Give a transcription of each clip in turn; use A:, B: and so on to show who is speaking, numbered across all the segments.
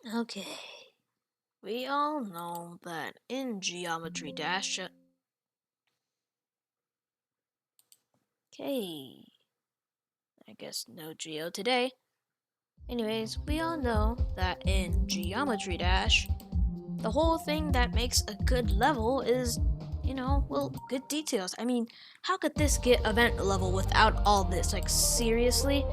A: Okay, we all know that in Geometry Dash. Okay, I guess no Geo today. Anyways, we all know that in Geometry Dash, the whole thing that makes a good level is, well, good details. I mean, how could this get event level without all this? Like, seriously?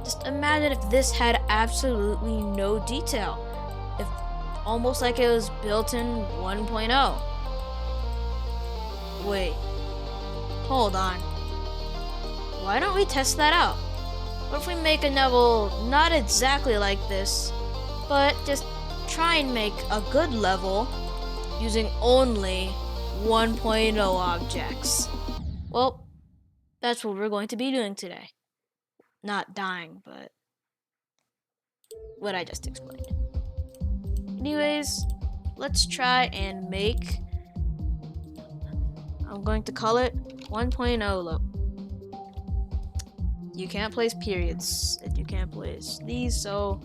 A: Just imagine if this had absolutely no detail. If almost like it was built in 1.0. Wait, hold on. Why don't we test that out? What if we make a level not exactly like this, but just try and make a good level using only 1.0 objects? Well, that's what we're going to be doing today. Not dying, but what I just explained. Anyways, let's try and make, I'm going to call it 1.0 level. You can't place periods and you can't place these, so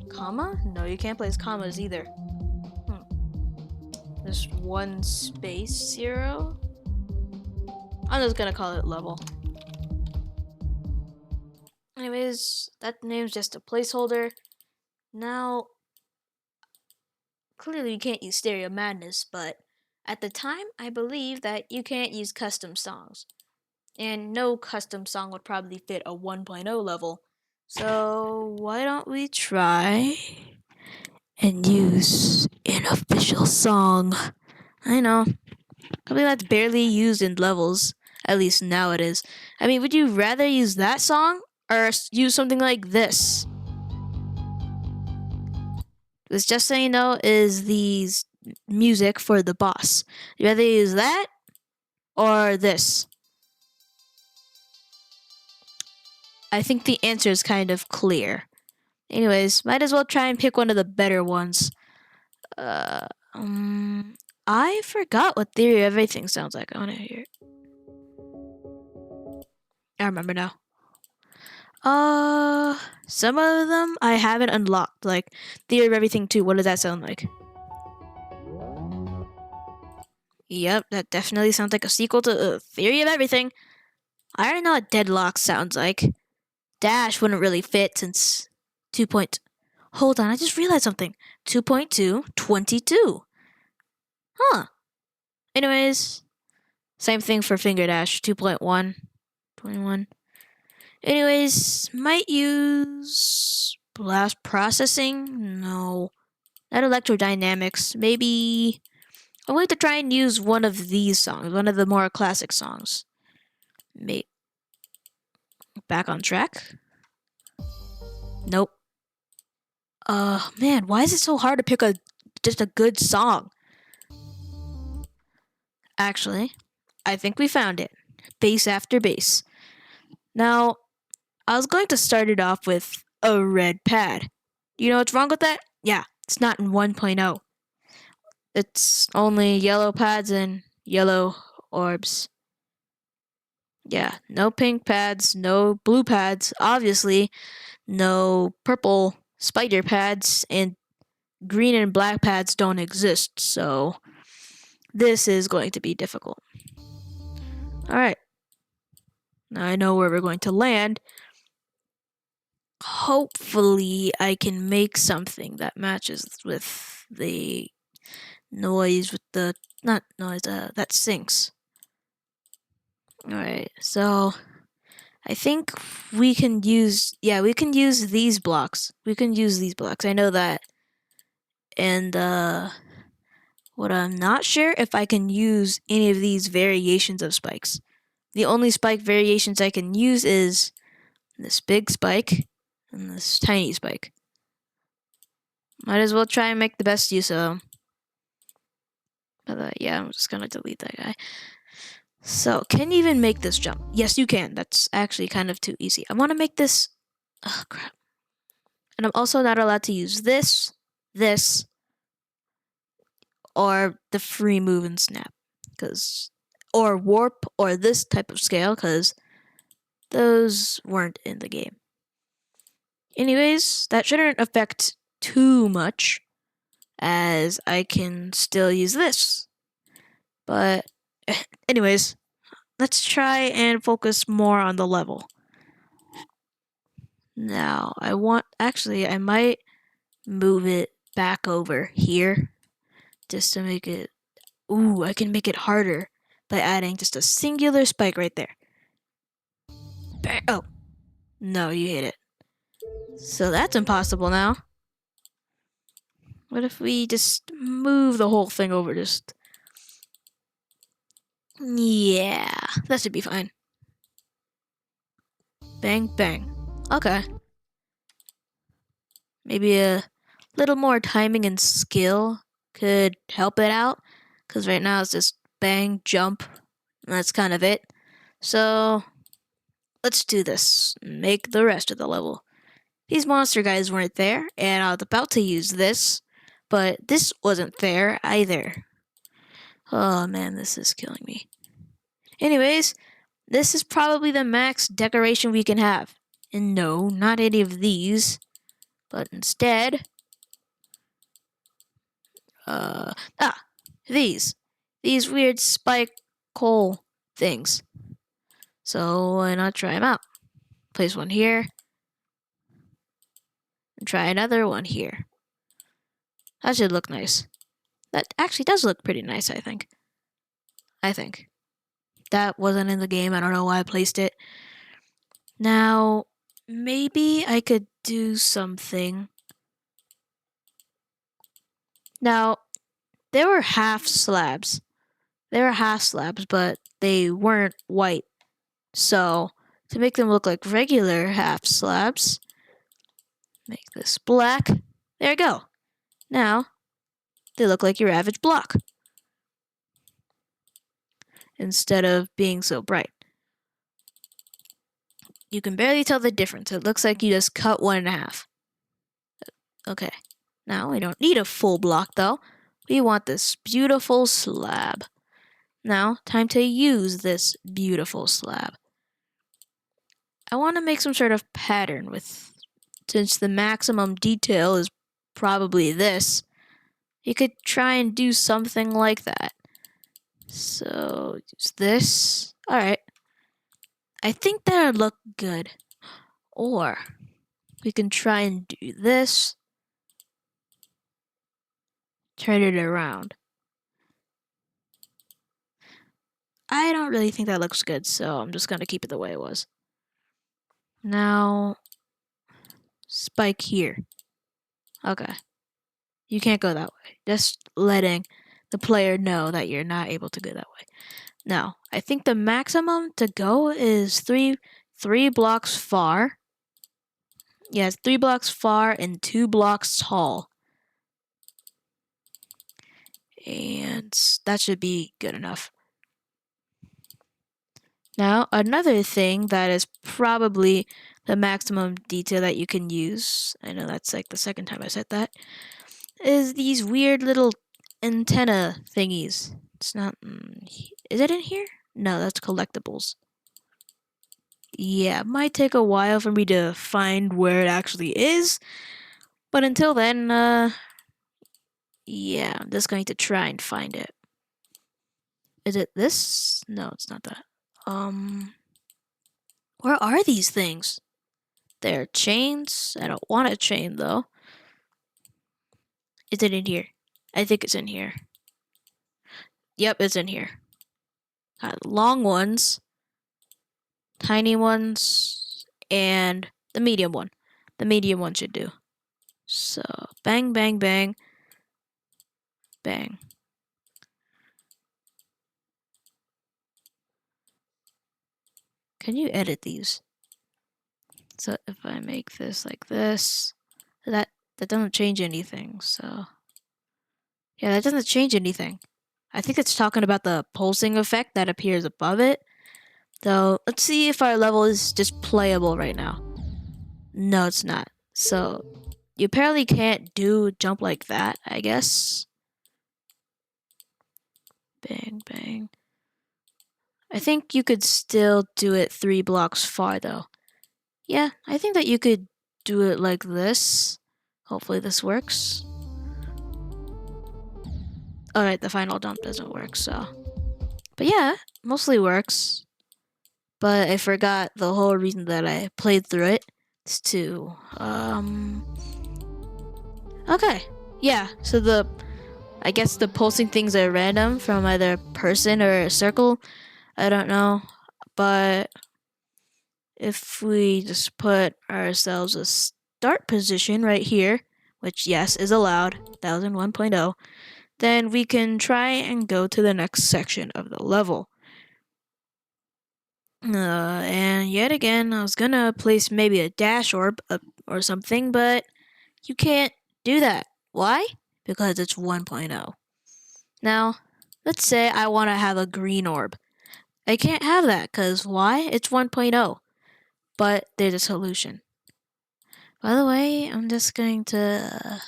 A: comma? No, you can't place commas either. Just one space 0. I'm just gonna call it level. Anyways, that name's just a placeholder. Now, clearly you can't use Stereo Madness, but at the time, I believe that you can't use custom songs. And no custom song would probably fit a 1.0 level. So why don't we try and use an official song? I know. I mean, that's barely used in levels. At least now it is. I mean, would you rather use that song or use something like this? This, just so you know, is the music for the boss. You rather use that or this? I think the answer is kind of clear. Anyways, might as well try and pick one of the better ones. Uh, I forgot what Theory of Everything sounds like. I want to hear it. I remember now. Some of them I haven't unlocked. Like Theory of Everything 2. What does that sound like? Yep, that definitely sounds like a sequel to Theory of Everything. I already know what Deadlock sounds like. Dash wouldn't really fit since 2. Hold on, I just realized something. 2.2, 22. Huh. Anyways, same thing for Finger Dash 2.1, 21. Anyways, might use blast processing? No. Not electrodynamics. Maybe I'm going to try and use one of these songs, one of the more classic songs. Back on track? Nope. Man, why is it so hard to pick just a good song? Actually, I think we found it. Bass after bass. Now, I was going to start it off with a red pad. You know what's wrong with that? Yeah, it's not in 1.0. It's only yellow pads and yellow orbs. Yeah, no pink pads, no blue pads, obviously, no purple spider pads, and green and black pads don't exist, so this is going to be difficult. Alright, now I know where we're going to land. Hopefully, I can make something that matches with the noise, with the, not noise, that syncs. Alright, so I think we can use, we can use these blocks. We can use these blocks. I know that. And what I'm not sure if I can use any of these variations of spikes. The only spike variations I can use is this big spike and this tiny spike. Might as well try and make the best use of them. But yeah, I'm just gonna delete that guy. So, can you even make this jump? Yes, you can. That's actually kind of too easy. I want to make this. Oh, crap. And I'm also not allowed to use this, or the free move and snap. Or warp, or this type of scale, because those weren't in the game. Anyways, that shouldn't affect too much, as I can still use this. But, anyways, let's try and focus more on the level. Now, I might move it back over here just to make it, ooh, I can make it harder by adding just a singular spike right there. Oh, no, you hit it. So that's impossible now. What if we just move the whole thing over? Yeah, that should be fine. Bang, bang. Okay. Maybe a little more timing and skill could help it out. Because right now it's just bang, jump, and that's kind of it. So let's do this. Make the rest of the level. These monster guys weren't there, and I was about to use this, but this wasn't there either. Oh man, this is killing me. Anyways, this is probably the max decoration we can have. And no, not any of these, but instead, these. These weird spike coal things. So why not try them out? Place one here, and try another one here. That should look nice. That actually does look pretty nice, I think. That wasn't in the game. I don't know why I placed it. Now, maybe I could do something. Now, there were half slabs. But they weren't white. So, to make them look like regular half slabs, make this black. There you go. Now, they look like your average block instead of being so bright. You can barely tell the difference. It looks like you just cut one in half. Okay. Now, we don't need a full block though. We want this beautiful slab. Now, time to use this beautiful slab. I want to make some sort of pattern with, since the maximum detail is probably this, you could try and do something like that. So, use this. Alright. I think that would look good. Or, we can try and do this. Turn it around. I don't really think that looks good, so I'm just going to keep it the way it was. Now, spike here. Okay. You can't go that way. Just letting the player know that you're not able to go that way. Now, I think the maximum to go is three blocks far. Yeah, it's 3 blocks far and 2 blocks tall. And that should be good enough. Now, another thing that is probably the maximum detail that you can use, I know that's like the second time I said that, is these weird little antenna thingies. It's not, is it in here? No, that's collectibles. Yeah, it might take a while for me to find where it actually is, but until then, yeah, I'm just going to try and find it. Is it this? No, it's not that. Where are these things? They're chains. I don't want a chain though. Is it in here? I think it's in here. Yep, it's in here. Got long ones, tiny ones, and the medium one. The medium one should do. So, bang, bang, bang, bang. Can you edit these? So if I make this like this, that doesn't change anything, so... Yeah, that doesn't change anything. I think it's talking about the pulsing effect that appears above it. So, let's see if our level is just playable right now. No, it's not. So, you apparently can't do a jump like that, I guess. Bang, bang. I think you could still do it 3 blocks far, though. Yeah, I think that you could do it like this. Hopefully this works. Alright, the final dump doesn't work, so. But yeah, mostly works. But I forgot the whole reason that I played through it is to, okay. Yeah, so I guess the pulsing things are random from either person or a circle. I don't know. But if we just put ourselves a start position right here, which yes is allowed, 1001.0, then we can try and go to the next section of the level. And yet again, I was gonna place maybe a dash orb or something, but you can't do that. Why? Because it's 1.0. Now, let's say I want to have a green orb. I can't have that, because why? It's 1.0. But there's a solution. By the way, I'm just going to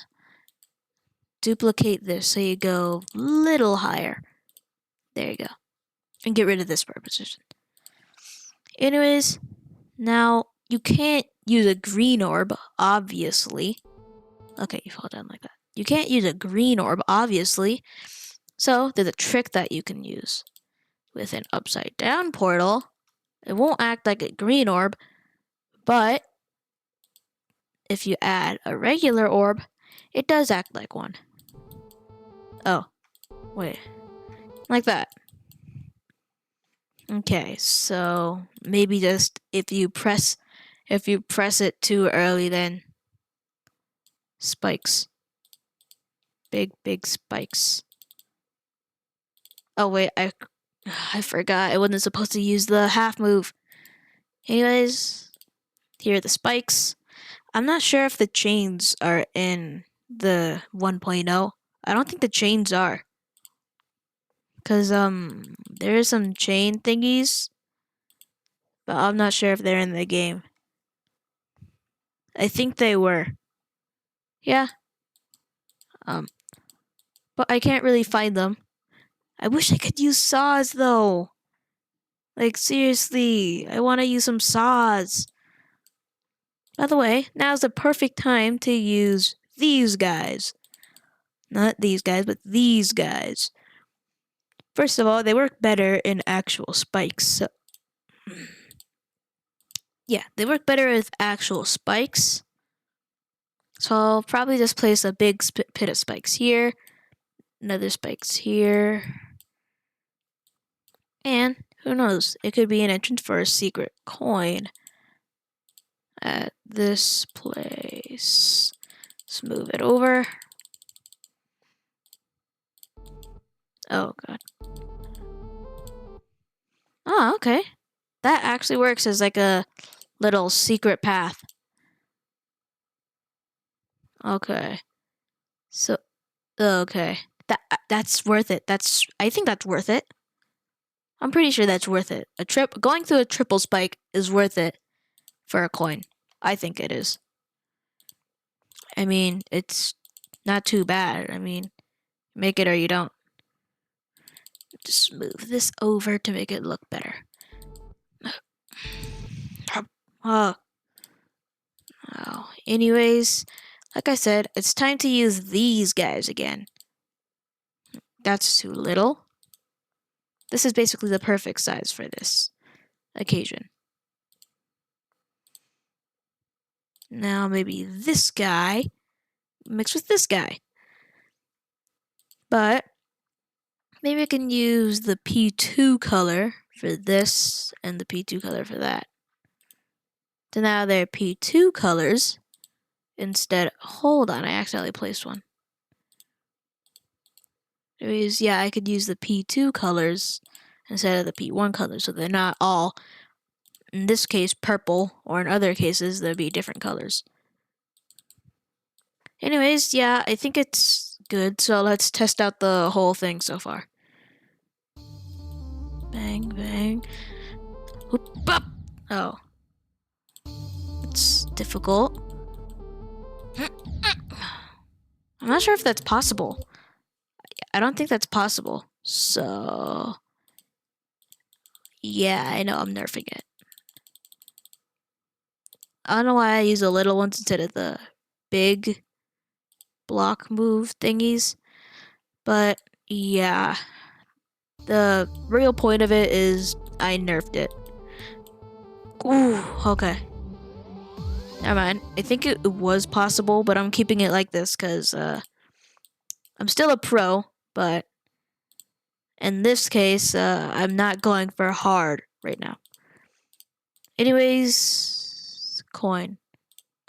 A: duplicate this so you go a little higher. There you go. And get rid of this position. Anyways, now you can't use a green orb, obviously. Okay, you fall down like that. You can't use a green orb, obviously. So there's a trick that you can use. With an upside down portal, it won't act like a green orb, but if you add a regular orb, it does act like one. Oh, wait. Like that. Okay, so maybe just if you press it too early, then spikes. Big spikes. Oh wait, I forgot I wasn't supposed to use the half move. Anyways, here are the spikes. I'm not sure if the chains are in the 1.0. I don't think the chains are. Cause there are some chain thingies, but I'm not sure if they're in the game. I think they were. Yeah. But I can't really find them. I wish I could use saws though. Like seriously, I want to use some saws. By the way, now's the perfect time to use these guys. Not these guys, but these guys. First of all, they work better in actual spikes. So yeah, they work better with actual spikes. So I'll probably just place a big pit of spikes here, another spikes here, and who knows, it could be an entrance for a secret coin at this place. Let's move it over. Oh god. Oh, okay. That actually works as like a little secret path. Okay. So, okay. That's worth it. I think that's worth it. I'm pretty sure that's worth it. Going through a triple spike is worth it for a coin. I think it is. I mean, it's not too bad. I mean, make it or you don't. Just move this over to make it look better. Oh. Anyways, like I said, it's time to use these guys again. That's too little. This is basically the perfect size for this occasion. Now maybe this guy mixed with this guy. But maybe I can use the P2 color for this and the P2 color for that. So now they're P2 colors instead. Hold on, I accidentally placed one. Anyways, yeah, I could use the P2 colors instead of the P1 colors, so they're not all, in this case, purple, or in other cases, there'd be different colors. Anyways, yeah, I think it's good, so let's test out the whole thing so far. Bang, bang. Whoop, up. Oh. It's difficult. I'm not sure if that's possible. I don't think that's possible. So, yeah, I know I'm nerfing it. I don't know why I use the little ones instead of the big block move thingies. But yeah, the real point of it is I nerfed it. Ooh, okay. Never mind. I think it was possible, but I'm keeping it like this because I'm still a pro, but in this case, I'm not going for hard right now. Anyways, coin.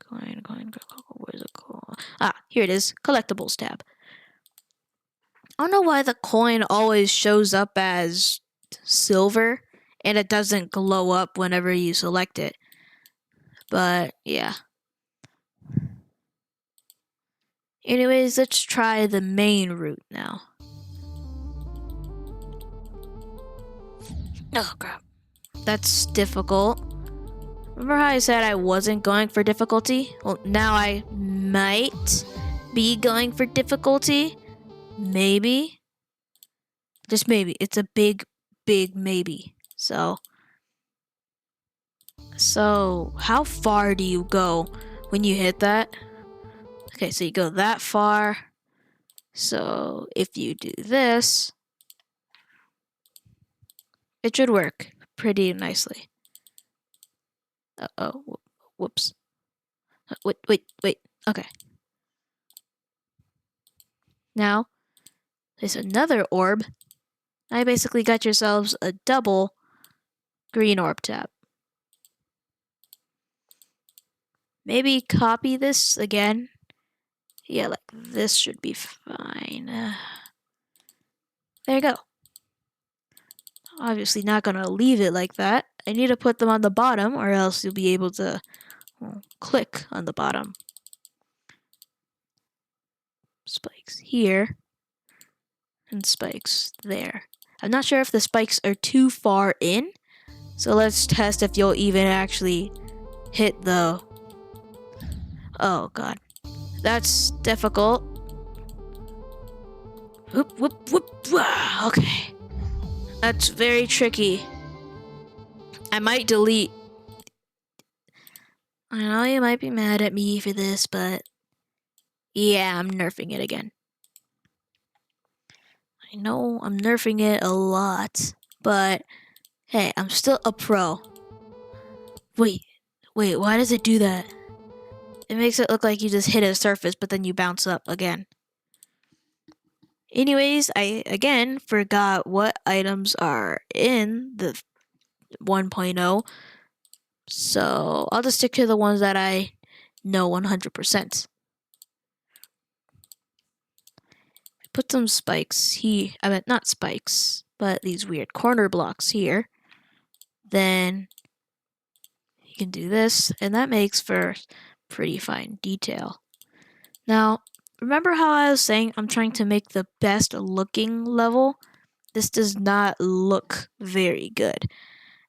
A: Where's the coin? Ah, here it is. Collectibles tab. I don't know why the coin always shows up as silver and it doesn't glow up whenever you select it. But yeah. Anyways, let's try the main route now. Oh crap. That's difficult. Remember how I said I wasn't going for difficulty? Well, now I might be going for difficulty. Maybe. Just maybe. It's a big maybe. So how far do you go when you hit that? Okay, so you go that far. So if you do this, it should work pretty nicely. Uh-oh. Whoops. Wait. Okay. Now, there's another orb. Now you basically got yourselves a double green orb tab. Maybe copy this again. Yeah, like this should be fine. There you go. Obviously not gonna leave it like that. I need to put them on the bottom or else you'll be able to click on the bottom. Spikes here and spikes there. I'm not sure if the spikes are too far in, so let's test if you'll even actually hit the... Oh god. That's difficult. Whoop. Okay. That's very tricky. I might delete. I know you might be mad at me for this, but yeah, I'm nerfing it again. I know I'm nerfing it a lot, but hey, I'm still a pro. Wait, why does it do that? It makes it look like you just hit a surface, but then you bounce up again. Anyways, I again forgot what items are in the 1.0, so I'll just stick to the ones that I know 100%. Put some spikes here. I mean, not spikes, but these weird corner blocks here. Then you can do this, and that makes for pretty fine detail. Now, remember how I was saying I'm trying to make the best looking level? This does not look very good.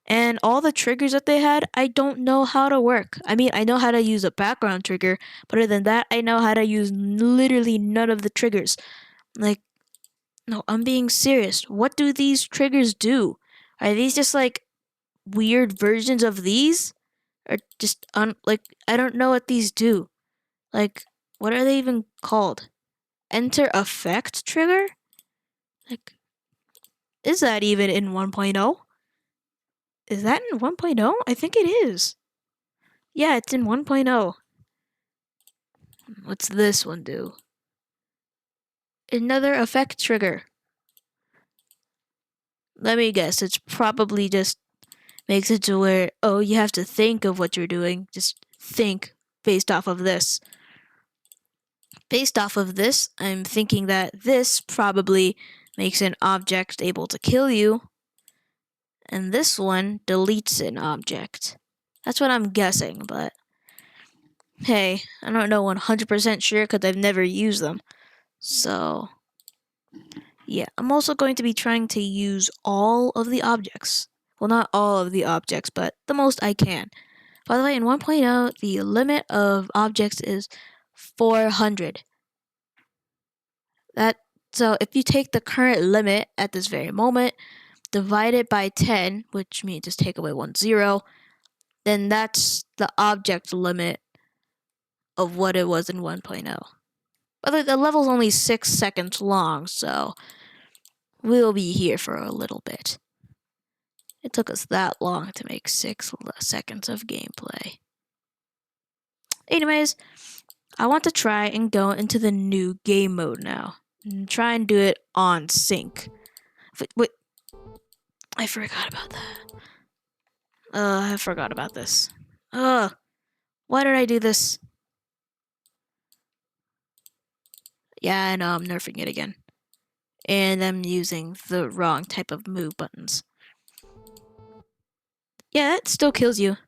A: And all the triggers that they had, I don't know how to work. I mean, I know how to use a background trigger, but other than that, I know how to use literally none of the triggers. Like, no, I'm being serious. What do these triggers do? Are these just like weird versions of these? Or just, like, I don't know what these do. Like, what are they even called? Enter effect trigger? Like, is that even in 1.0? Is that in 1.0? I think it is. Yeah, it's in 1.0. What's this one do? Another effect trigger. Let me guess, it's probably just makes it to where, oh, you have to think of what you're doing. Just think based off of this. Based off of this, I'm thinking that this probably makes an object able to kill you, and this one deletes an object. That's what I'm guessing, but hey, I don't know 100% sure because I've never used them. So, yeah, I'm also going to be trying to use all of the objects. Well, not all of the objects, but the most I can. By the way, in 1.0, the limit of objects is 400. So if you take the current limit at this very moment, divide it by 10, which means just take away 1 0, then that's the object limit of what it was in 1.0. But the level's only 6 seconds long, so we'll be here for a little bit. It took us that long to make 6 seconds of gameplay. Anyways, I want to try and go into the new game mode now. And try and do it on sync. Wait, I forgot about that. I forgot about this. Why did I do this? Yeah, I know, I'm nerfing it again. And I'm using the wrong type of move buttons. Yeah, that still kills you.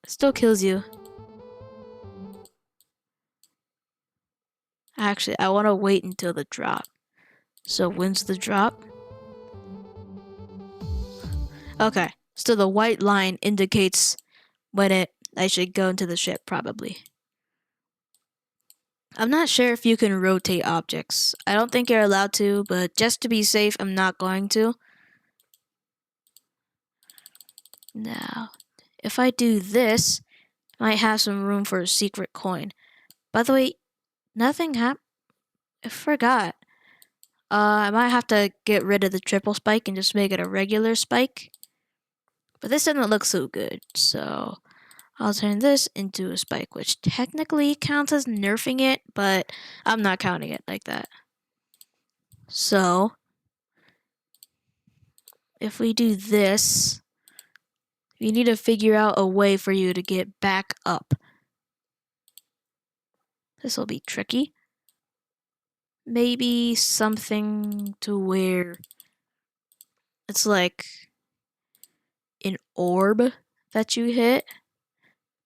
A: It still kills you. Actually, I want to wait until the drop. So when's the drop? Okay, so the white line indicates when I should go into the ship, probably. I'm not sure if you can rotate objects. I don't think you're allowed to, but just to be safe, I'm not going to. Now, if I do this, I might have some room for a secret coin. By the way, nothing happened. I forgot. I might have to get rid of the triple spike and just make it a regular spike. But this doesn't look so good, so I'll turn this into a spike, which technically counts as nerfing it, but I'm not counting it like that. So, if we do this, you need to figure out a way for you to get back up. This will be tricky. Maybe something to where it's like an orb that you hit,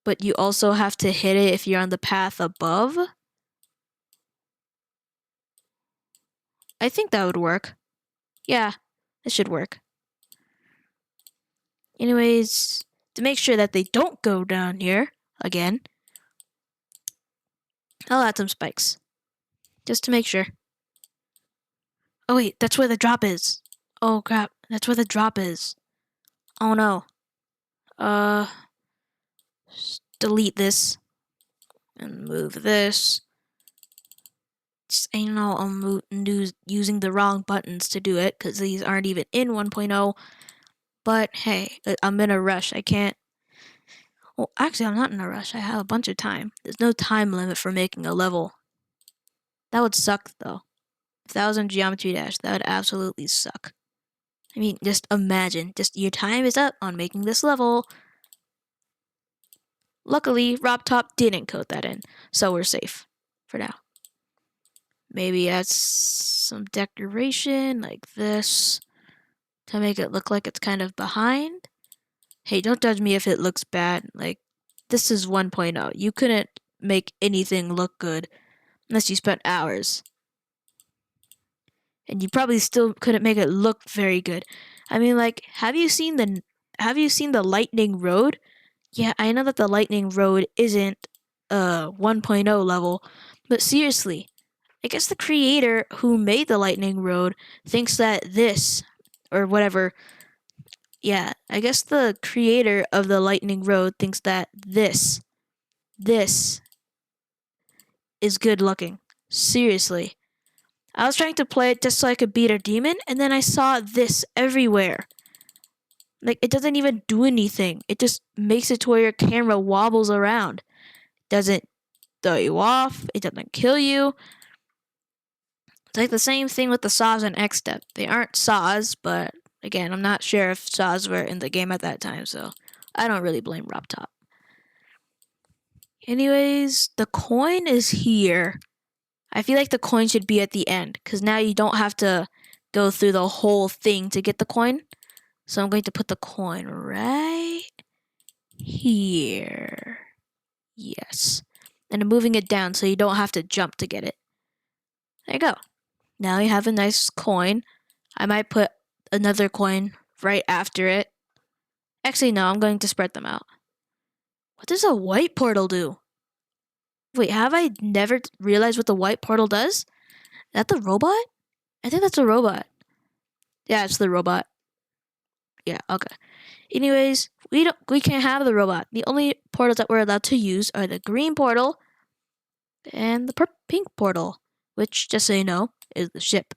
A: but you also have to hit it if you're on the path above. I think that would work. Yeah, it should work. Anyways, to make sure that they don't go down here again, I'll add some spikes. Just to make sure. Oh wait, that's where the drop is. Oh crap, that's where the drop is. Oh no. Delete this. And move this. I know I'm using the wrong buttons to do it, because these aren't even in 1.0. But hey, I'm in a rush. I can't... Well, actually, I'm not in a rush. I have a bunch of time. There's no time limit for making a level. That would suck, though. If that was in Geometry Dash, that would absolutely suck. I mean, just imagine. Just your time is up on making this level. Luckily, RobTop didn't code that in, so we're safe for now. Maybe add some decoration like this to make it look like it's kind of behind. Hey, don't judge me if it looks bad. Like, this is 1.0. You couldn't make anything look good unless you spent hours. And you probably still couldn't make it look very good. I mean, like, have you seen the Lightning Road? Yeah, I know that the Lightning Road isn't 1.0 level, but seriously, I guess the creator who made the Lightning Road thinks that this, or whatever, yeah, I guess the creator of the Lightning Road thinks that this is good looking. Seriously. I was trying to play it just so I could beat a demon, and then I saw this everywhere. Like, it doesn't even do anything. It just makes it to where your camera wobbles around. Doesn't throw you off. It doesn't kill you. It's like the same thing with the saws and X-Step. They aren't saws, but again, I'm not sure if saws were in the game at that time, so I don't really blame RobTop. Anyways, the coin is here. I feel like the coin should be at the end, because now you don't have to go through the whole thing to get the coin. So I'm going to put the coin right here. Yes. And I'm moving it down so you don't have to jump to get it. There you go. Now you have a nice coin. I might put another coin right after it. Actually, no, I'm going to spread them out. What does a white portal do? Wait, have I never realized what the white portal does? Is that the robot? I think that's a robot. Yeah, it's the robot. Yeah, okay. Anyways, we can't have the robot. The only portals that we're allowed to use are the green portal and the pink portal, which, just so you know, is the ship.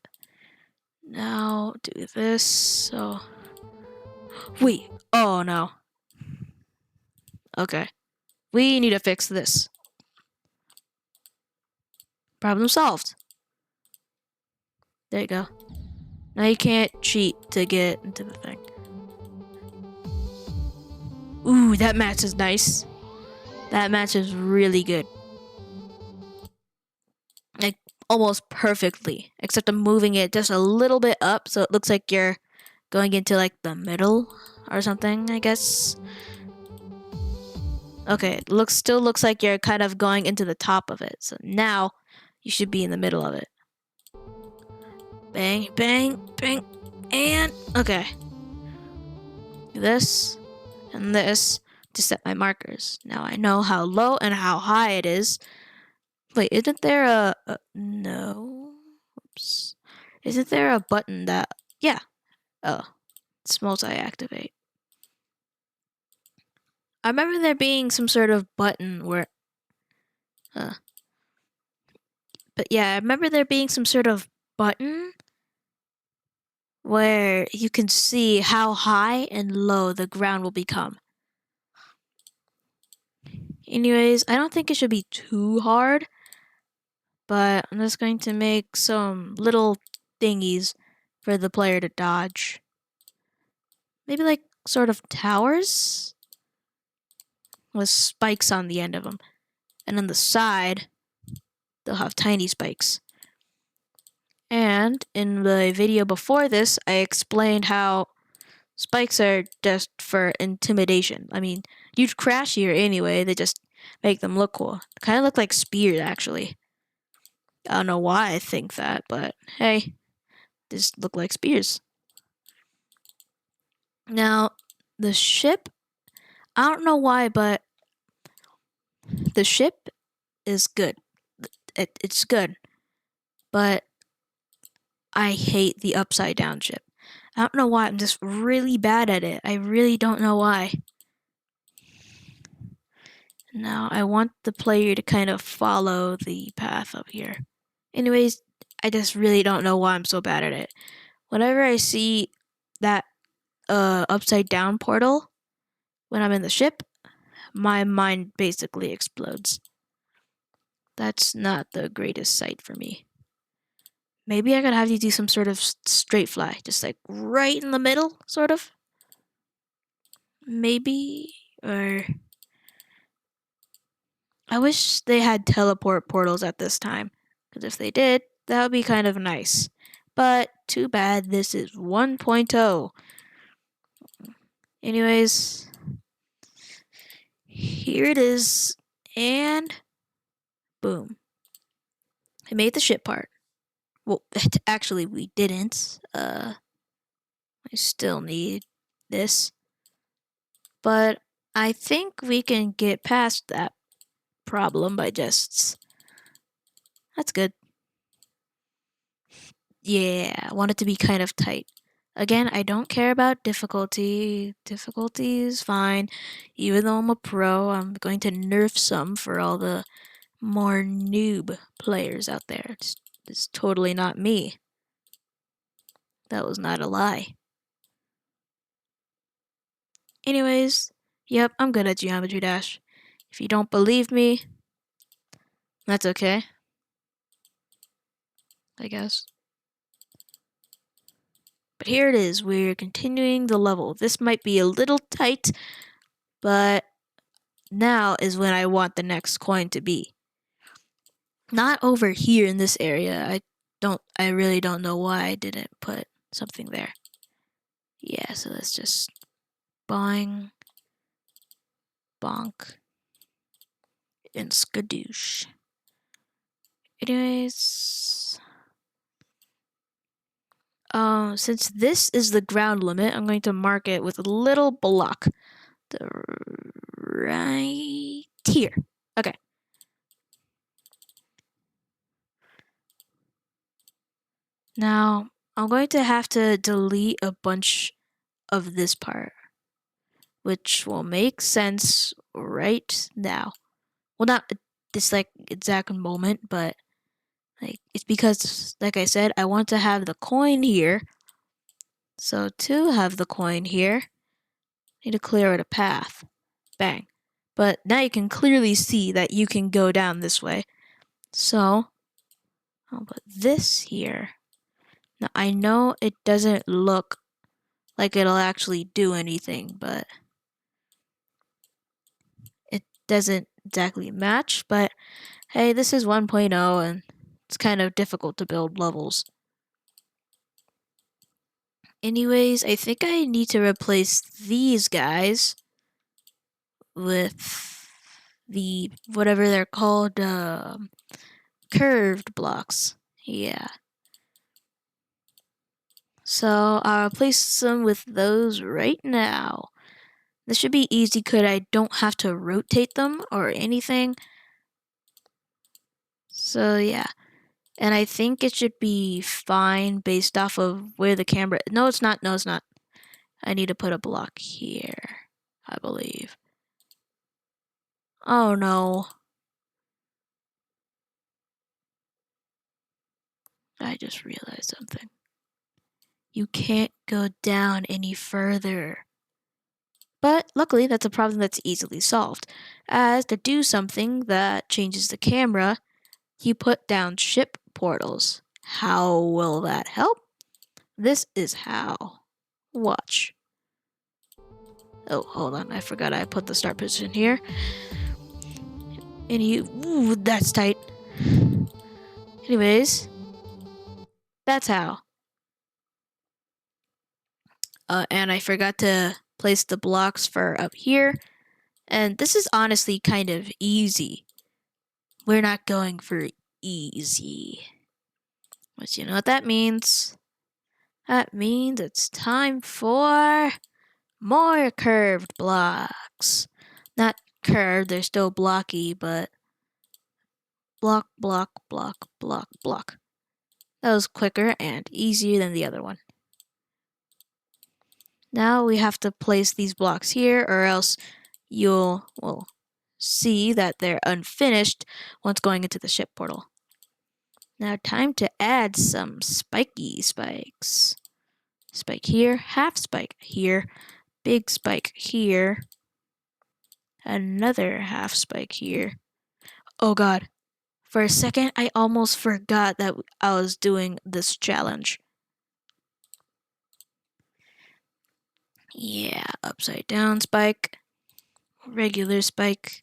A: Now do this. So wait. Oh no. Okay. We need to fix this. Problem solved. There you go. Now you can't cheat to get into the thing. Ooh, that match is nice. That match is really good. Like, almost perfectly. Except I'm moving it just a little bit up so it looks like you're going into, like, the middle or something, I guess. Okay, it still looks like you're kind of going into the top of it. So now you should be in the middle of it. Bang, bang, bang, and okay. This and this to set my markers. Now I know how low and how high it is. Wait, isn't there a no? Oops. Isn't there a button that? Yeah. Oh, it's multi-activate. I remember there being some sort of button where. But yeah, I remember there being some sort of button where you can see how high and low the ground will become. Anyways, I don't think it should be too hard, but I'm just going to make some little thingies for the player to dodge. Maybe like sort of towers with spikes on the end of them. And on the side, they'll have tiny spikes. And in the video before this, I explained how spikes are just for intimidation. I mean, you'd crash here anyway, they just make them look cool. Kind of look like spears, actually. I don't know why I think that, but hey, they just look like spears. Now, the ship, I don't know why, but the ship is good. It's good, but I hate the upside down ship. I don't know why, I'm just really bad at it. I really don't know why. Now, I want the player to kind of follow the path up here. Anyways, I just really don't know why I'm so bad at it. Whenever I see that upside down portal when I'm in the ship, my mind basically explodes. That's not the greatest sight for me. Maybe I could have you do some sort of straight fly, just like right in the middle, sort of. Maybe, or I wish they had teleport portals at this time, because if they did, that would be kind of nice. But too bad this is 1.0. Anyways, here it is, and boom. I made the ship part. Well, actually, we didn't. I still need this. But I think we can get past that problem by just. That's good. Yeah, I want it to be kind of tight. Again, I don't care about difficulty. Difficulty is fine. Even though I'm a pro, I'm going to nerf some for all the more noob players out there. It's totally not me. That was not a lie. Anyways, yep, I'm good at Geometry Dash. If you don't believe me, that's okay. I guess. But here it is. We're continuing the level. This might be a little tight, but now is when I want the next coin to be. Not over here in this area. I really don't know why I didn't put something there. Yeah, so let's just boing, bonk, and skadoosh. Anyways, since this is the ground limit, I'm going to mark it with a little block. Right here. Okay. Now, I'm going to have to delete a bunch of this part, which will make sense right now. Well, not this like exact moment, but like it's because, like I said, I want to have the coin here. So to have the coin here, I need to clear out a path. Bang. But now you can clearly see that you can go down this way. So I'll put this here. Now I know it doesn't look like it'll actually do anything, but it doesn't exactly match. But hey, this is 1.0 and it's kind of difficult to build levels. Anyways, I think I need to replace these guys with the whatever they're called, curved blocks. Yeah. So I'll replace them with those right now. This should be easy because I don't have to rotate them or anything. So yeah. And I think it should be fine based off of where the camera... No, it's not. No, it's not. I need to put a block here, I believe. Oh no. I just realized something. You can't go down any further. But luckily, that's a problem that's easily solved. As to do something that changes the camera, you put down ship portals. How will that help? This is how. Watch. Oh, hold on. I forgot I put the start position here. And ooh, that's tight. Anyways, that's how. And I forgot to place the blocks for up here. And this is honestly kind of easy. We're not going for easy. But you know what that means? That means it's time for more curved blocks. Not curved, they're still blocky, but block, block, block, block, block. That was quicker and easier than the other one. Now we have to place these blocks here, or else you'll, well, see that they're unfinished once going into the ship portal. Now time to add some spiky spikes. Spike here, half spike here, big spike here, another half spike here. Oh god, for a second I almost forgot that I was doing this challenge. Yeah, upside down spike, regular spike.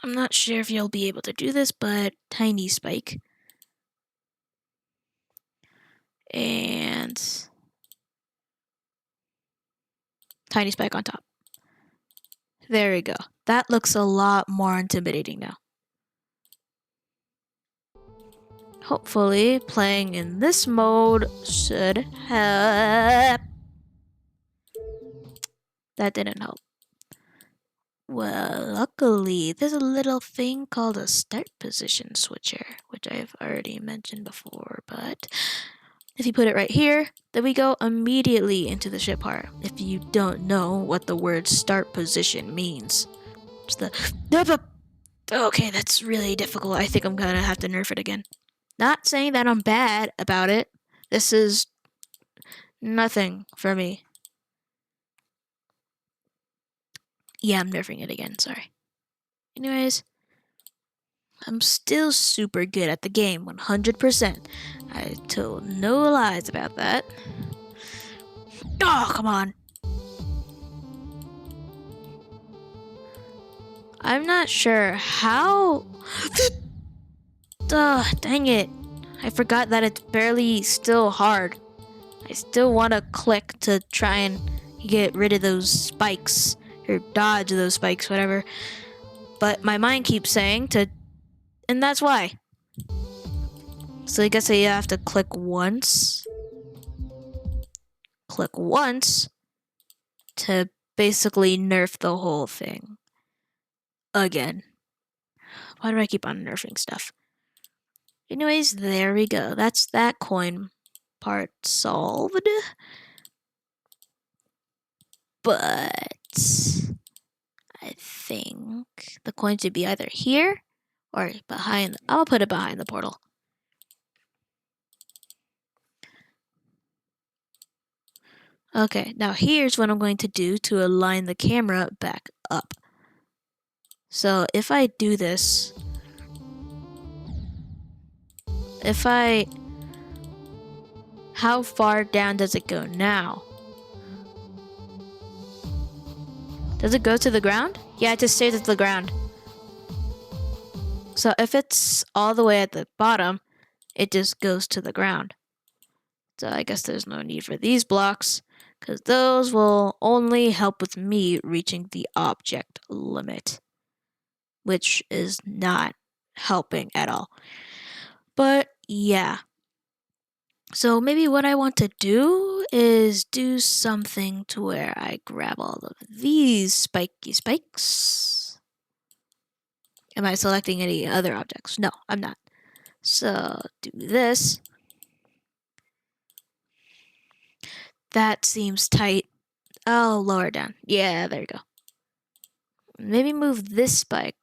A: I'm not sure if you'll be able to do this, but tiny spike. And tiny spike on top. There we go. That looks a lot more intimidating now. Hopefully, playing in this mode should help. That didn't help. Well, luckily, there's a little thing called a start position switcher, which I've already mentioned before, but if you put it right here, then we go immediately into the ship part. If you don't know what the word start position means. It's the... Okay, that's really difficult. I think I'm gonna have to nerf it again. Not saying that I'm bad about it. This is nothing for me. Yeah, I'm nerfing it again, sorry. Anyways, I'm still super good at the game, 100%. I told no lies about that. Oh, come on. I'm not sure how... dang it. I forgot that it's barely still hard. I still want to click to try and get rid of those spikes. Or dodge those spikes, whatever. But my mind keeps saying to... And that's why. So I guess I have to click once. Click once to basically nerf the whole thing. Again. Why do I keep on nerfing stuff? Anyways, there we go. That's that coin part solved. but I think the coin should be either here or behind. I'll put it behind the portal. Okay, now here's what I'm going to do to align the camera back up. So if I do this, how far down does it go now? Does it go to the ground? Yeah, it just stays at the ground. So if it's all the way at the bottom, it just goes to the ground. So I guess there's no need for these blocks, because those will only help with me reaching the object limit, which is not helping at all. But yeah. So maybe what I want to do is do something to where I grab all of these spiky spikes. Am I selecting any other objects? No, I'm not. So do this. That seems tight. I'll lower down. Yeah, there you go. Maybe move this spike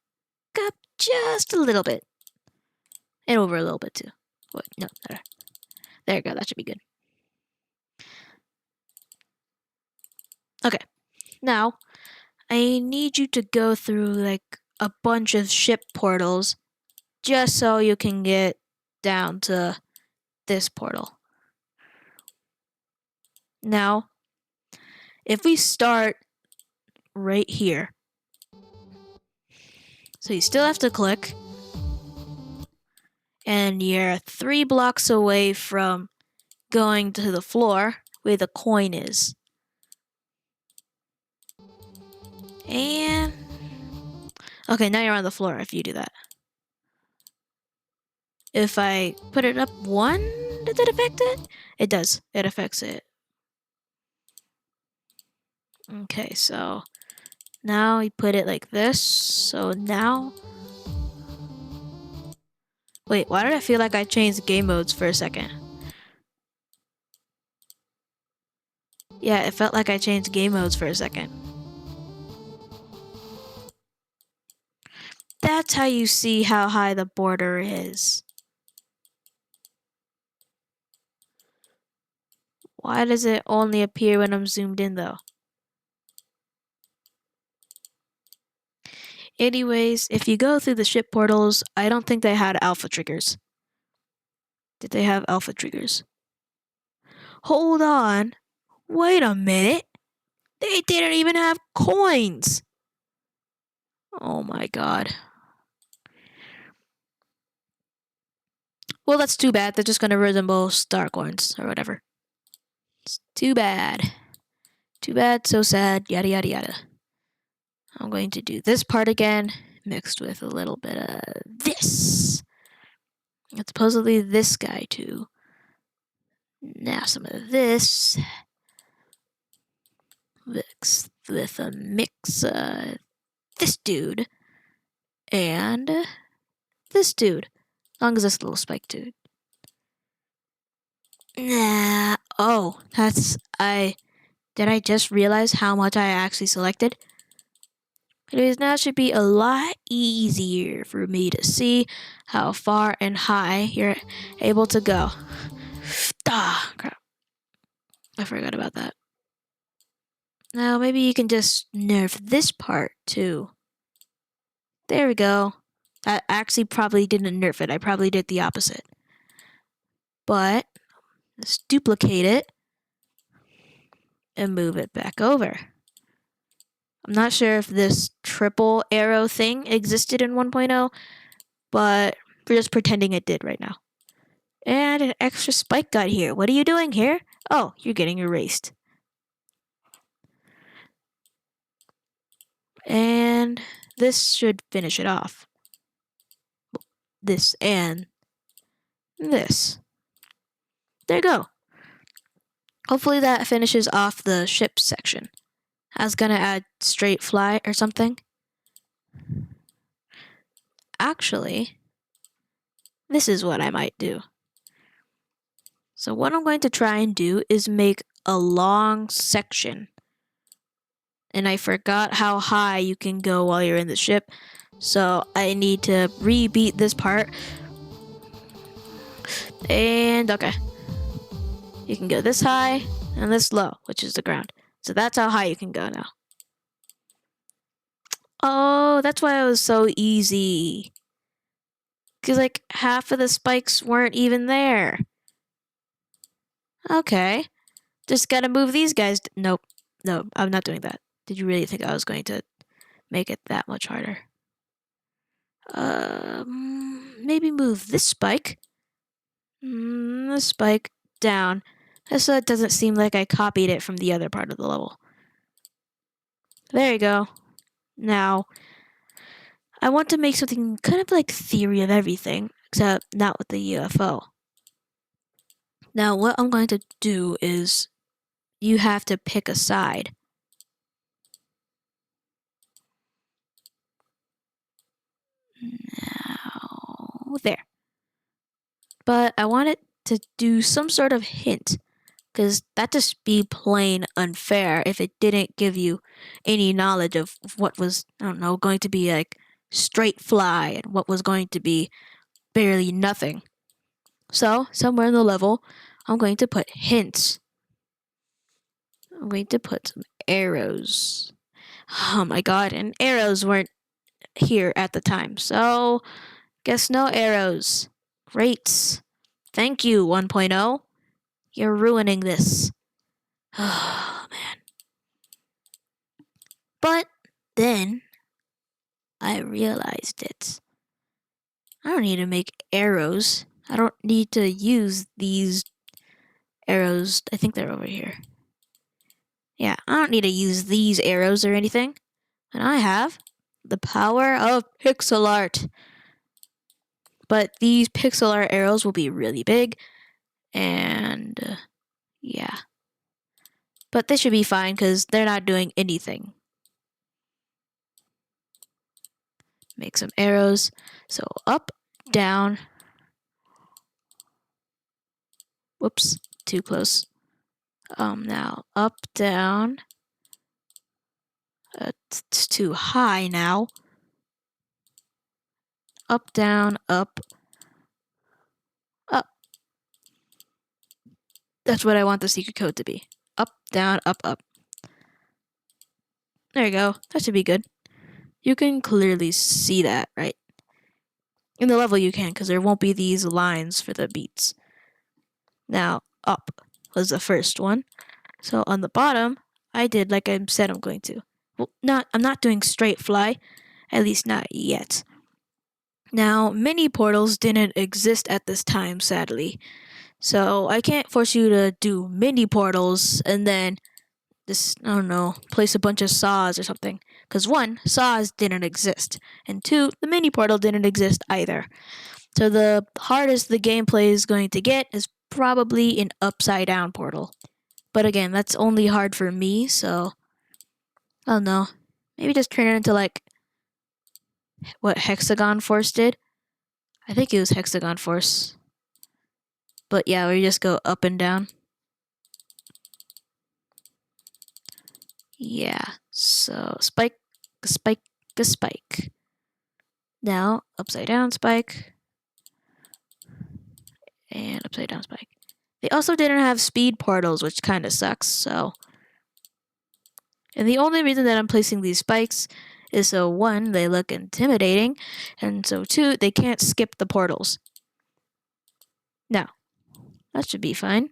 A: up just a little bit. And over a little bit too. What? No, there. There you go. That should be good. Okay. Now, I need you to go through like a bunch of ship portals just so you can get down to this portal. Now, if we start right here, so you still have to click, and you're 3 blocks away from going to the floor where the coin is. And okay, now you're on the floor if you do that. If I put it up 1, does it affect it? It does. It affects it. Okay, so now we put it like this. So now... Wait, why did I feel like I changed game modes for a second? Yeah, it felt like I changed game modes for a second. That's how you see how high the border is. Why does it only appear when I'm zoomed in though? Anyways, if you go through the ship portals, I don't think they had alpha triggers. Did they have alpha triggers? Hold on. Wait a minute. They didn't even have coins. Oh my god. Well, that's too bad. They're just gonna resemble star coins or whatever. It's too bad. Too bad, so sad, yada yada yada. I'm going to do this part again, mixed with a little bit of this. And supposedly this guy too. Now some of this. Mixed with a mix this dude. And this dude. As long as this little spike dude. Nah. Oh, did I just realize how much I actually selected? Anyways, now it should be a lot easier for me to see how far and high you're able to go. Ah, crap. I forgot about that. Now maybe you can just nerf this part too. There we go. I actually probably didn't nerf it. I probably did the opposite. But let's duplicate it and move it back over. I'm not sure if this triple arrow thing existed in 1.0, but we're just pretending it did right now. And an extra spike got here. What are you doing here? Oh, you're getting erased. And this should finish it off. This and this. There you go. Hopefully that finishes off the ship section. I was gonna add straight fly or something. Actually, this is what I might do. So what I'm going to try and do is make a long section and I forgot how high you can go while you're in the ship. So I need to rebeat this part. And okay. You can go this high and this low, which is the ground. So that's how high you can go now. Oh, that's why it was so easy. Because like half of the spikes weren't even there. Okay. Just gotta move these guys. Nope. No, I'm not doing that. Did you really think I was going to make it that much harder? Maybe move this spike. This spike down. So it doesn't seem like I copied it from the other part of the level. There you go. Now, I want to make something kind of like Theory of Everything, except not with the UFO. Now, what I'm going to do is you have to pick a side. Now, there. But I want it to do some sort of hint, because that'd just be plain unfair if it didn't give you any knowledge of what was, I don't know, going to be like straight fly and what was going to be barely nothing. So, somewhere in the level, I'm going to put hints. I'm going to put some arrows. Oh my god, and arrows weren't here at the time, so guess no arrows. Great. Thank you, 1.0. You're ruining this. Oh man. But then I realized it. I don't need to make arrows. I don't need to use these arrows. I think they're over here. Yeah, I don't need to use these arrows or anything. And I have the power of pixel art. But these pixel art arrows will be really big. And yeah. But they should be fine because they're not doing anything. Make some arrows. So up, down. Whoops, too close. Now up, down. It's too high now. Up, down, up, up. That's what I want the secret code to be. Up, down, up, up. There you go. That should be good. You can clearly see that, right? In the level you can, because there won't be these lines for the beats. Now, up was the first one. So on the bottom, I did like I said I'm going to. Well, I'm not doing straight fly, at least not yet. Now, mini portals didn't exist at this time, sadly. So I can't force you to do mini portals and then just, I don't know, place a bunch of saws or something. Because one, saws didn't exist. And two, the mini portal didn't exist either. So the hardest the gameplay is going to get is probably an upside down portal. But again, that's only hard for me, so I don't know. Maybe just turn it into like what Hexagon Force did. I think it was Hexagon Force. But yeah, we just go up and down. Yeah, so spike, spike, spike. Now, upside down spike. And upside down spike. They also didn't have speed portals, which kind of sucks, so. And the only reason that I'm placing these spikes is so one, they look intimidating, and so two, they can't skip the portals. Now, that should be fine.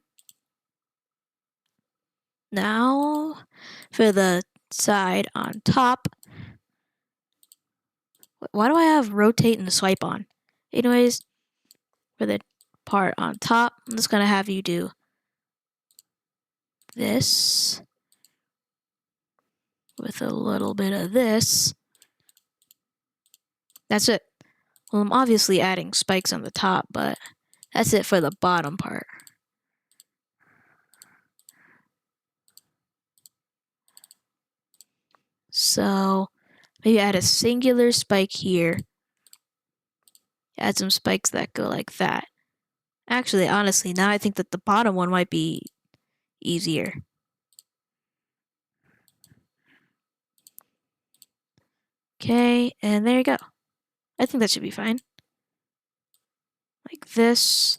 A: Now, for the side on top, why do I have rotate and swipe on? Anyways, for the part on top, I'm just gonna have you do this with a little bit of this. That's it. Well, I'm obviously adding spikes on the top, but that's it for the bottom part. So maybe add a singular spike here. Add some spikes that go like that. Actually, honestly, now I think that the bottom one might be easier. Okay, and there you go. I think that should be fine. Like this,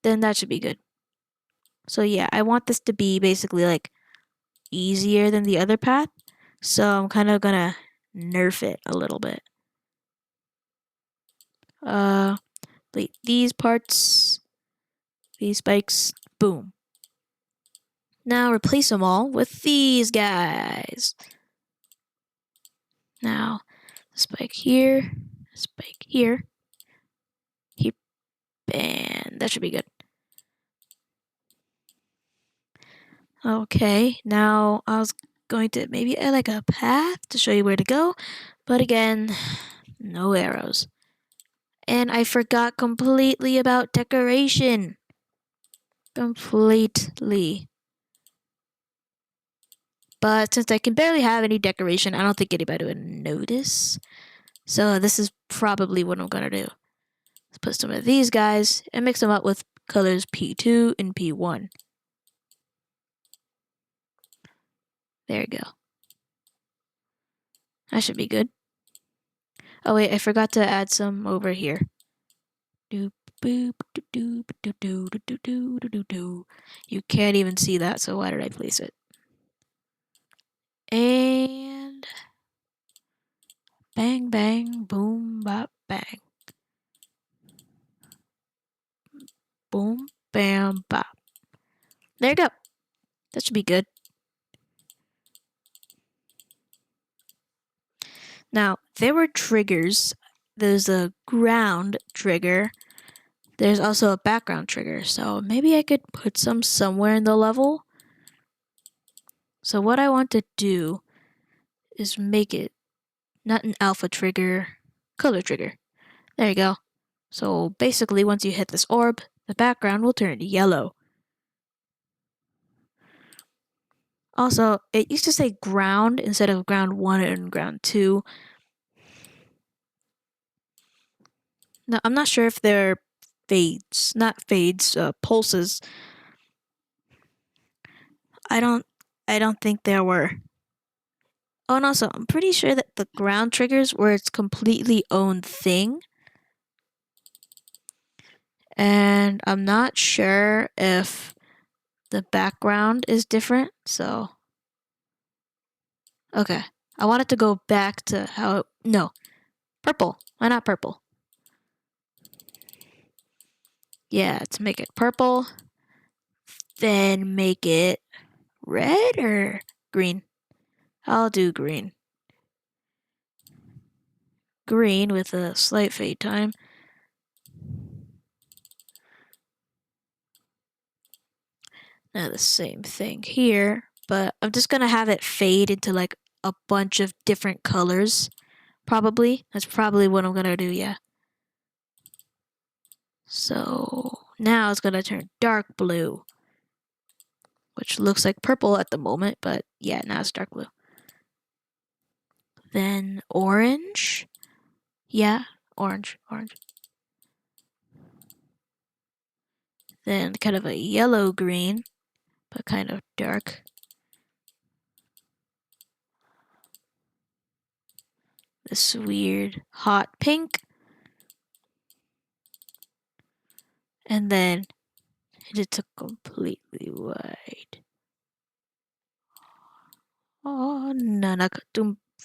A: then that should be good. So yeah, I want this to be basically like easier than the other path. So I'm kind of gonna nerf it a little bit. Delete these parts, these spikes, boom. Now replace them all with these guys. Now, spike here, here, and that should be good. Okay, now I was going to maybe add like a path to show you where to go, but again, no arrows. And I forgot completely about decoration. Completely. But since I can barely have any decoration, I don't think anybody would notice. So this is probably what I'm gonna do. Let's put some of these guys and mix them up with colors P2 and P1. There you go. That should be good. Oh wait, I forgot to add some over here. You can't even see that, so why did I place it? And bang, bang, boom, bop, bang. Boom, bam, bop. There you go. That should be good. Now, there were triggers. There's a ground trigger. There's also a background trigger. So maybe I could put some somewhere in the level. So what I want to do is make it not an alpha trigger, color trigger. There you go. So basically, once you hit this orb, the background will turn yellow. Also, it used to say ground instead of ground 1 and ground 2. Now, I'm not sure if they're fades, not fades, pulses. I don't think there were. Oh, and also, I'm pretty sure that the ground triggers were its completely own thing. And I'm not sure if the background is different, so. Okay. I want it to go back to how no. Purple. Why not purple? Yeah, to make it purple. Then make it red or green? I'll do green. Green with a slight fade time. Now the same thing here, but I'm just gonna have it fade into like a bunch of different colors. Probably. That's probably what I'm gonna do, yeah. So now it's gonna turn dark blue, which looks like purple at the moment, but yeah, now it's dark blue. Then orange. Yeah, orange. Then kind of a yellow green, but kind of dark. This weird hot pink. And then it took completely white. Oh, no, not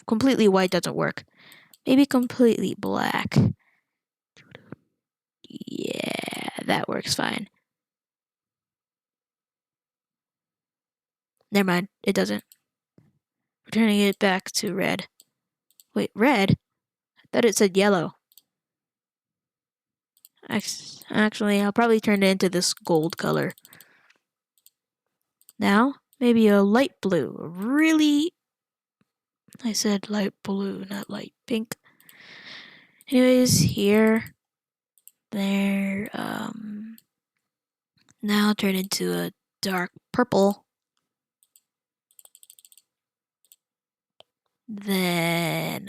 A: completely white doesn't work. Maybe completely black. Yeah, that works fine. Never mind, it doesn't. We're turning it back to red. Wait, red? I thought it said yellow. Actually, I'll probably turn it into this gold color. Now, maybe a light blue. Really? I said light blue, not light pink. Anyways, here, there, now turn into a dark purple. Then,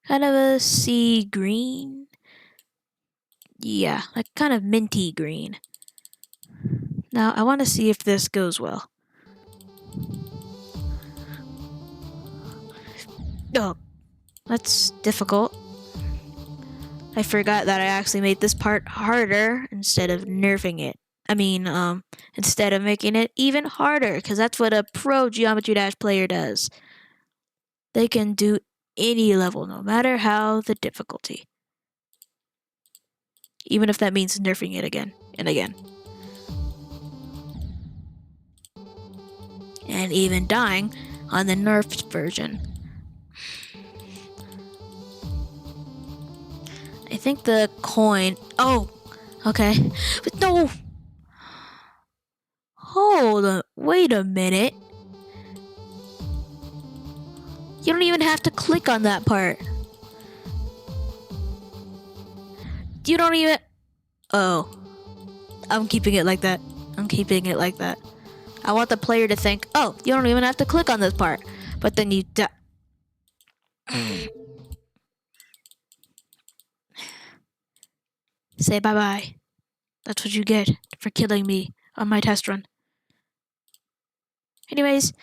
A: kind of a sea green. Yeah, like kind of minty green. Now, I want to see if this goes well. Oh, That's difficult. I forgot that I actually made this part harder instead of nerfing it. Instead of making it even harder, because that's what a pro Geometry Dash player does. They can do any level, no matter how the difficulty. Even if that means nerfing it again and again. And even dying on the nerfed version. I think the coin... Oh! Okay. But no! Hold on. Wait a minute. You don't even have to click on that part. You don't even... Oh. I'm keeping it like that. I'm keeping it like that. I want the player to think, oh, you don't even have to click on this part. But then you die. Say bye-bye. That's what you get for killing me on my test run. Anyways,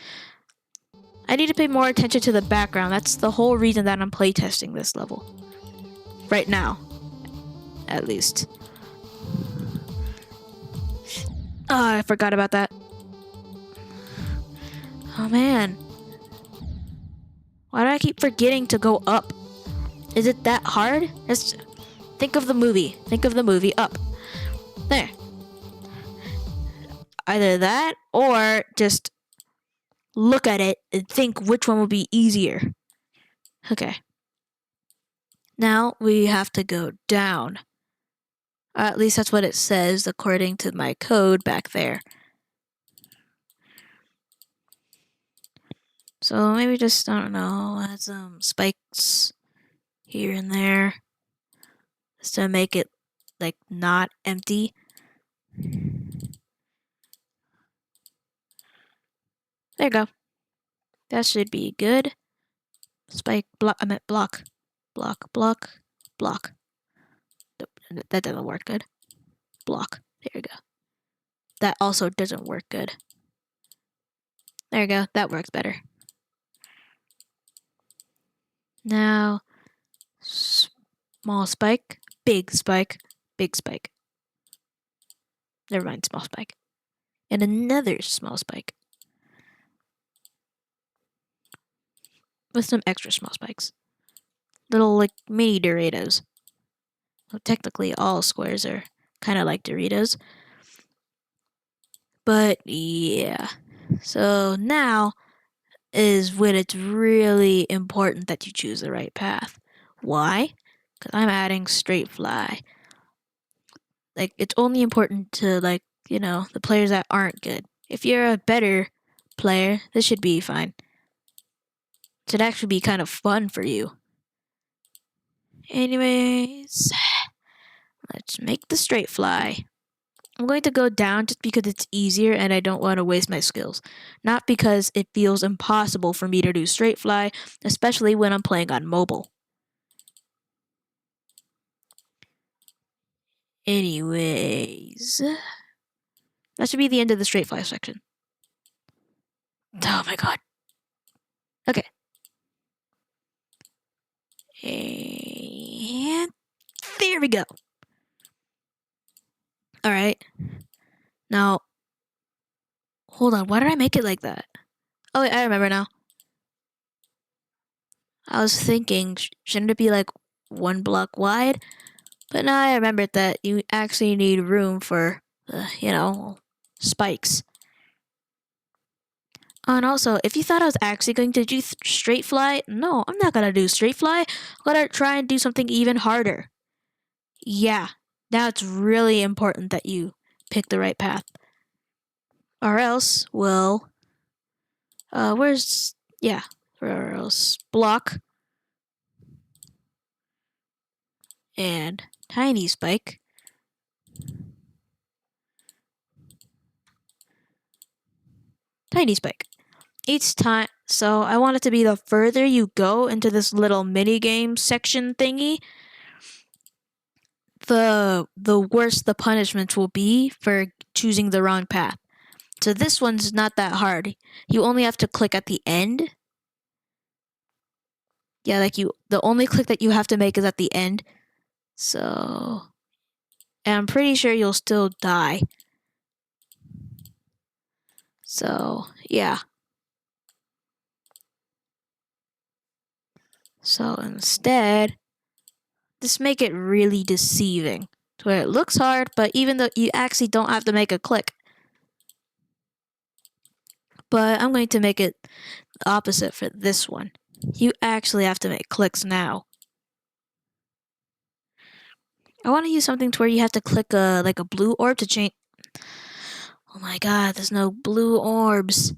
A: I need to pay more attention to the background. That's the whole reason that I'm playtesting this level. Right now. At least. Oh, I forgot about that. Oh man. Why do I keep forgetting to go up? Is it that hard? Think of the movie. Think of the movie Up. There. Either that or just look at it and think which one would be easier. Okay. Now we have to go down. At least that's what it says according to my code back there. So maybe just, I don't know, add some spikes here and there. Just to make it, like, not empty. There you go. That should be good. Spike, block, I meant block. Block, block, block. That doesn't work good. Block. There you go. That also doesn't work good. There you go. That works better. Now, small spike, big spike, big spike. Never mind, small spike. And another small spike. With some extra small spikes. Little, like, mini Doritos. Well, technically, all squares are kind of like Doritos. But, yeah. So, now is when it's really important that you choose the right path. Why? Because I'm adding straight fly. Like, it's only important to, like, you know, the players that aren't good. If you're a better player, this should be fine. It should actually be kind of fun for you. Anyways, let's make the straight fly. I'm going to go down just because it's easier and I don't want to waste my skills. Not because it feels impossible for me to do straight fly, especially when I'm playing on mobile. Anyways, that should be the end of the straight fly section. Oh my god. Okay. And there we go. Alright. Now, hold on. Why did I make it like that? Oh, wait, I remember now. I was thinking, shouldn't it be like 1 block wide? But now I remembered that you actually need room for, you know, spikes. Oh, and also, if you thought I was actually going to do straight fly, no, I'm not gonna do straight fly. I'm gonna try and do something even harder. Yeah, now it's really important that you pick the right path. Or else, well, or else block and tiny spike. Tiny spike. Each time, so I want it to be the further you go into this little mini game section thingy, the worse the punishment will be for choosing the wrong path. So this one's not that hard. You only have to click at the end. Yeah, like the only click that you have to make is at the end. So, and I'm pretty sure you'll still die. So, yeah. So instead, just make it really deceiving to where it looks hard, but even though you actually don't have to make a click. But I'm going to make it the opposite for this one. You actually have to make clicks now. I want to use something to where you have to click like a blue orb to change. Oh my god, there's no blue orbs.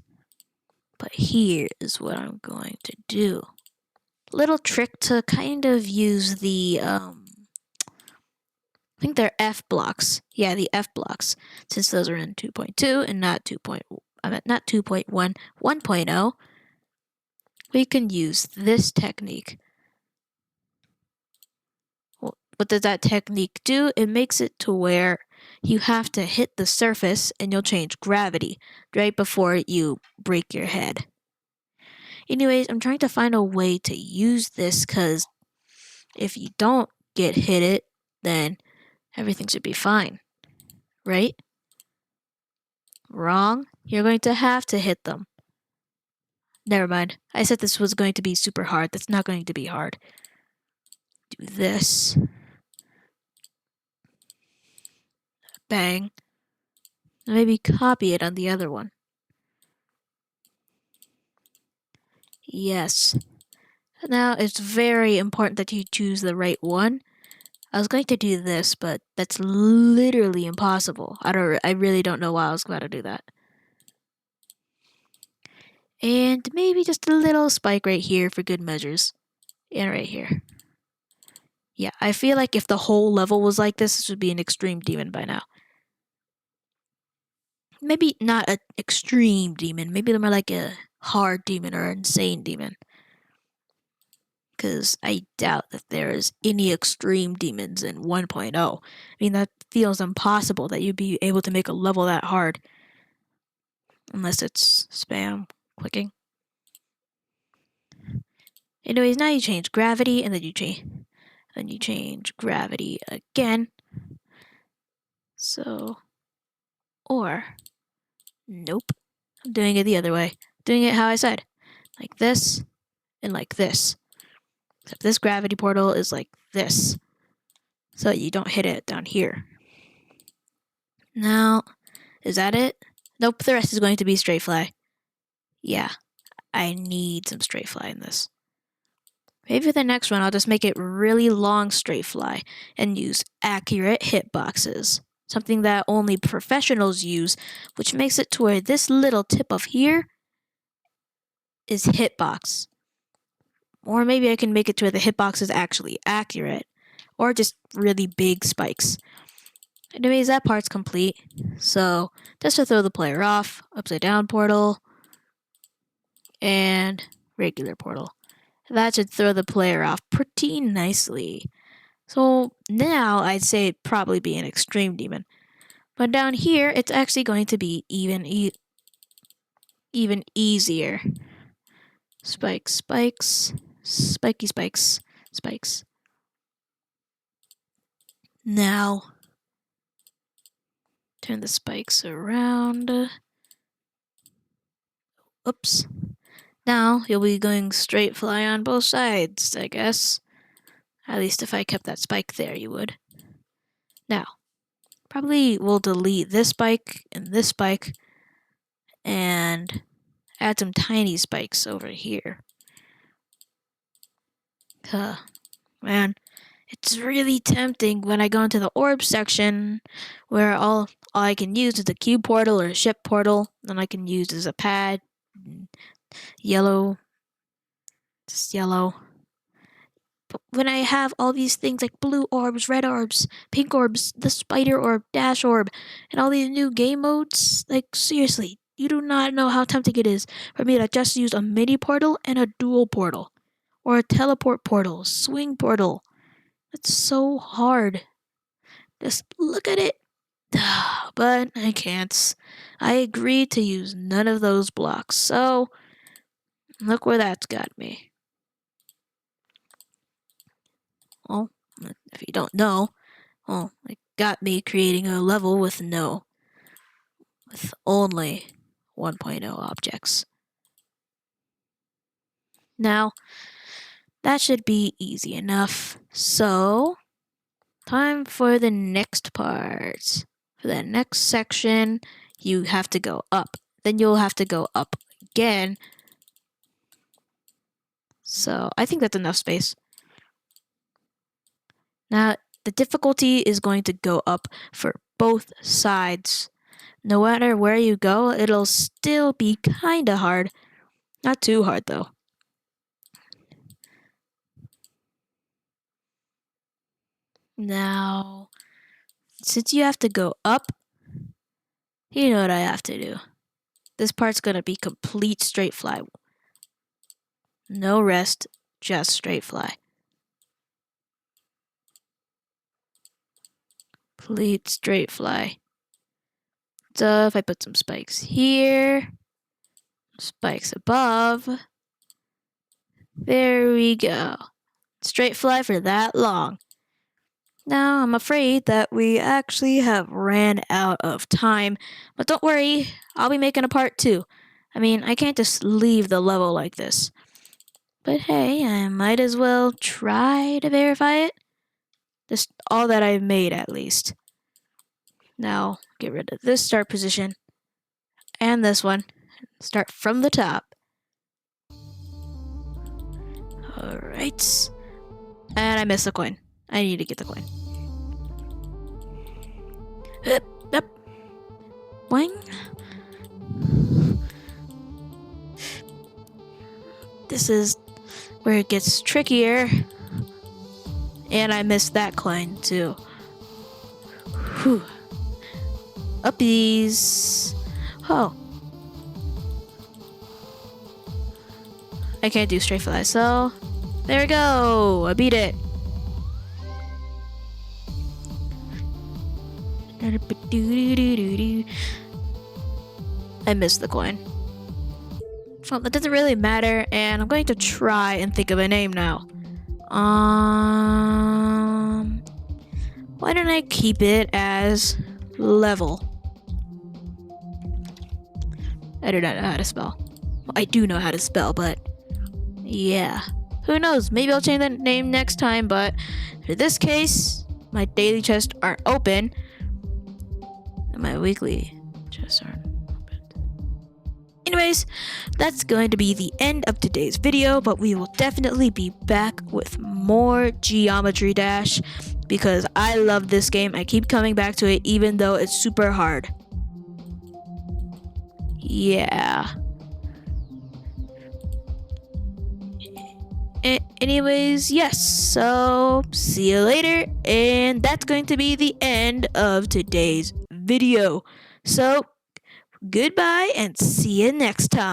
A: But here is what I'm going to do. Little trick to kind of use the I think they're F blocks. Yeah, the F blocks, since those are in 2.2 and not 2. I meant not 2.1, 1.0. We can use this technique. What does that technique do? It makes it to where you have to hit the surface and you'll change gravity right before you break your head. Anyways, I'm trying to find a way to use this because if you don't get hit it, then everything should be fine, right? Wrong. You're going to have to hit them. Never mind. I said this was going to be super hard. That's not going to be hard. Do this. Bang. Maybe copy it on the other one. Yes. Now, it's very important that you choose the right one. I was going to do this, but that's literally impossible. I really don't know why I was going to do that. And maybe just a little spike right here for good measures. And right here. Yeah, I feel like if the whole level was like this would be an extreme demon by now. Maybe not an extreme demon. Maybe more like a hard demon or an insane demon. Because I doubt that there is any extreme demons in 1.0. I mean, that feels impossible that you'd be able to make a level that hard. Unless it's spam clicking. Anyways, now you change gravity, and then you change gravity again. So, or, nope. I'm doing it the other way. Doing it how I said. Like this, and like this. Except this gravity portal is like this. So you don't hit it down here. Now, is that it? Nope, the rest is going to be straight fly. Yeah, I need some straight fly in this. Maybe for the next one, I'll just make it really long straight fly and use accurate hitboxes. Something that only professionals use, which makes it to where this little tip of here is hitbox. Or maybe I can make it to where the hitbox is actually accurate. Or just really big spikes. Anyways, that part's complete. So, just to throw the player off, upside down portal, and regular portal. That should throw the player off pretty nicely. So now I'd say it'd probably be an extreme demon. But down here, it's actually going to be even easier. Spikes, spikes, spiky spikes, spikes. Now, turn the spikes around. Oops. Now, you'll be going straight fly on both sides, I guess. At least if I kept that spike there, you would. Now, probably we'll delete this spike and add some tiny spikes over here. Man, it's really tempting when I go into the orb section where all I can use is the cube portal or ship portal, and I can use as a pad, yellow, just yellow. But when I have all these things like blue orbs, red orbs, pink orbs, the spider orb, dash orb, and all these new game modes, like seriously, you do not know how tempting it is for me to just use a mini portal and a dual portal. Or a teleport portal, swing portal. It's so hard. Just look at it. But I can't. I agreed to use none of those blocks, so look where that's got me. If you don't know, well, it got me creating a level with only 1.0 objects. Now, that should be easy enough. So, time for the next part. For the next section, you have to go up. Then you'll have to go up again. So, I think that's enough space. Now, the difficulty is going to go up for both sides. No matter where you go, it'll still be kinda hard. Not too hard, though. Now, since you have to go up, you know what I have to do. This part's gonna be complete straight fly. No rest, just straight fly. Complete straight fly. So if I put some spikes here, spikes above, there we go. Straight fly for that long. Now I'm afraid that we actually have ran out of time, but don't worry, I'll be making a part 2. I mean, I can't just leave the level like this. But hey, I might as well try to verify it. Just all that I've made, at least. Now, get rid of this start position. And this one. Start from the top. Alright. And I missed the coin. I need to get the coin. Up. Boing. This is where it gets trickier. And I missed that coin too. Whew. Uppies. Oh. I can't do straight fly, so there we go. I beat it. I missed the coin. Well, that doesn't really matter, and I'm going to try and think of a name now. Why don't I keep it as level? I do not know how to spell. Well, I do know how to spell, but yeah. Who knows? Maybe I'll change that name next time, but for this case, my daily chests aren't open. And my weekly chests aren't open. Anyways, that's going to be the end of today's video, but we will definitely be back with more Geometry Dash because I love this game. I keep coming back to it even though it's super hard. Yeah. Anyways, yes, so see you later, and that's going to be the end of today's video. So, goodbye, and see you next time.